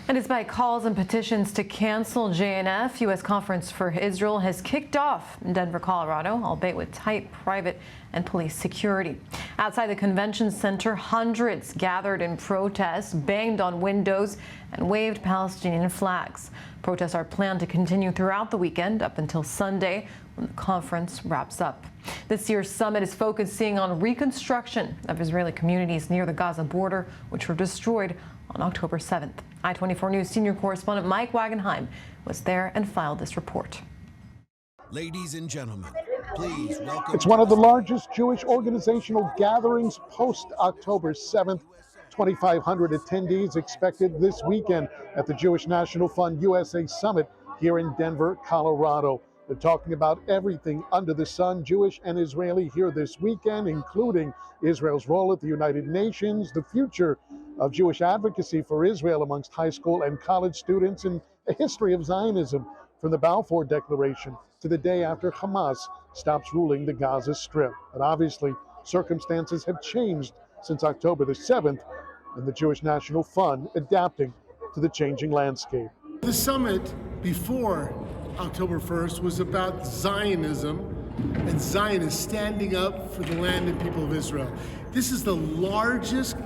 And despite calls and petitions to cancel JNF-U.S. Conference for Israel has kicked off in Denver, Colorado, albeit with tight private and police security. Outside the convention center, hundreds gathered in protest, banged on windows, and waved Palestinian flags. Protests are planned to continue throughout the weekend up until Sunday, when the conference wraps up. This year's summit is focusing on reconstruction of Israeli communities near the Gaza border, which were destroyed on October 7th. I24 News senior correspondent Mike Wagenheim was there and filed this report. Ladies and gentlemen, please welcome. It's one of the largest Jewish organizational gatherings post-October 7th. 2,500 attendees expected this weekend at the Jewish National Fund USA Summit here in Denver, Colorado. They're talking about everything under the sun, Jewish and Israeli, here this weekend, including Israel's role at the United Nations, the future of Jewish advocacy for Israel amongst high school and college students, and a history of Zionism from the Balfour Declaration to the day after Hamas stops ruling the Gaza Strip. And obviously, circumstances have changed since October the 7th, and the Jewish National Fund adapting to the changing landscape. The summit before October 1st was about Zionism and Zionists standing up for the land and people of Israel. This is the largest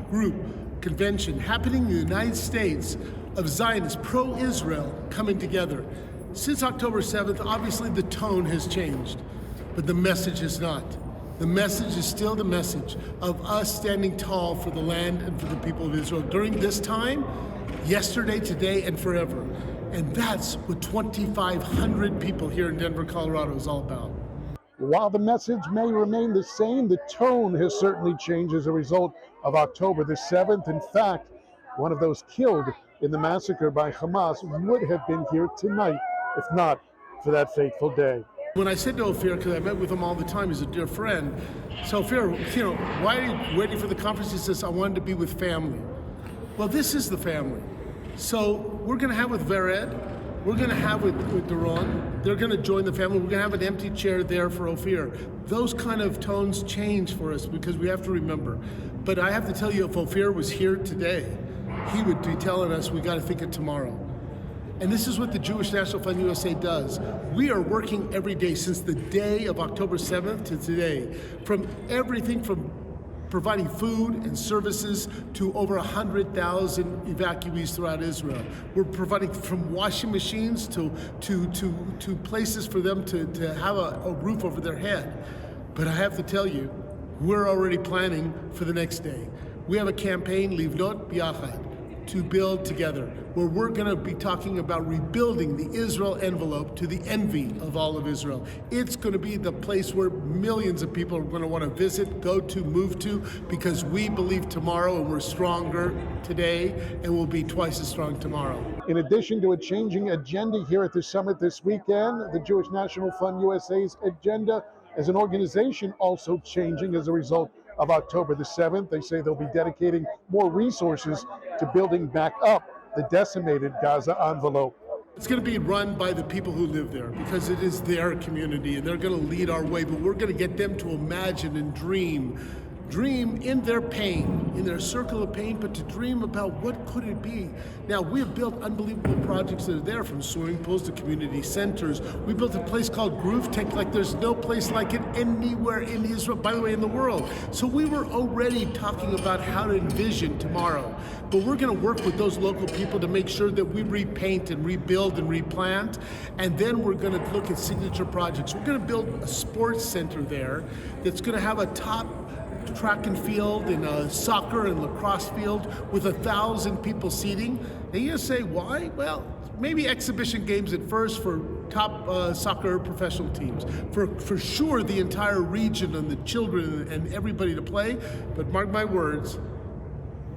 group convention happening in the United States of Zionists, pro-Israel, coming together. Since October 7th, obviously the tone has changed, but the message has not. The message is still the message of us standing tall for the land and for the people of Israel during this time, yesterday, today, and forever. And that's what 2,500 people here in Denver, Colorado is all about. While the message may remain the same, the tone has certainly changed as a result of October the 7th. In fact, one of those killed in the massacre by Hamas would have been here tonight, if not for that fateful day. When I said to Ophir, because I met with him all the time, he's a dear friend, so Ophir, why are you waiting for the conference? He says, I wanted to be with family. Well, this is the family. So we're going to have with Vered, we're going to have with Doron, they're going to join the family, we're going to have an empty chair there for Ophir. Those kind of tones change for us because we have to remember. But I have to tell you, if Ophir was here today, he would be telling us we got to think of tomorrow. And this is what the Jewish National Fund USA does. We are working every day since the day of October 7th to today, from everything from providing food and services to over 100,000 evacuees throughout Israel. We're providing from washing machines to places for them to have a roof over their head. But I have to tell you, we're already planning for the next day. We have a campaign, Livnot Biachad, to build together, where we're going to be talking about rebuilding the Israel envelope to the envy of all of Israel. It's going to be the place where millions of people are going to want to visit, go to, move to, because we believe tomorrow and we're stronger today and we'll be twice as strong tomorrow. In addition to a changing agenda here at the summit this weekend, the Jewish National Fund USA's agenda as an organization also changing as a result of October the 7th. They say they'll be dedicating more resources to building back up the decimated Gaza envelope. It's going to be run by the people who live there because it is their community and they're going to lead our way, but we're going to get them to imagine and dream in their pain, in their circle of pain, but to dream about what could it be. Now, we have built unbelievable projects that are there, from swimming pools to community centers. We built a place called Groove Tech like there's no place like it anywhere in Israel, by the way, in the world. So we were already talking about how to envision tomorrow. But we're going to work with those local people to make sure that we repaint and rebuild and replant. And then we're going to look at signature projects. We're going to build a sports center there that's going to have a top track and field and a soccer and lacrosse field with 1,000 people seating. And you say, why? Well, maybe exhibition games at first for top soccer professional teams. For sure, the entire region and the children and everybody to play. But mark my words,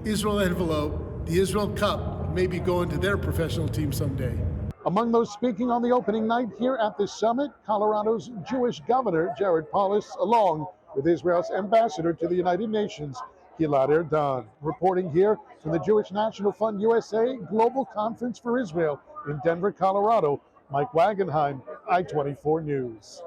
Israel envelope, the Israel Cup, may be going to their professional team someday. Among those speaking on the opening night here at the summit, Colorado's Jewish Governor, Jared Polis, along with Israel's ambassador to the United Nations, Gilad Erdan. Reporting here from the Jewish National Fund USA Global Conference for Israel in Denver, Colorado, Mike Wagenheim, I24 News.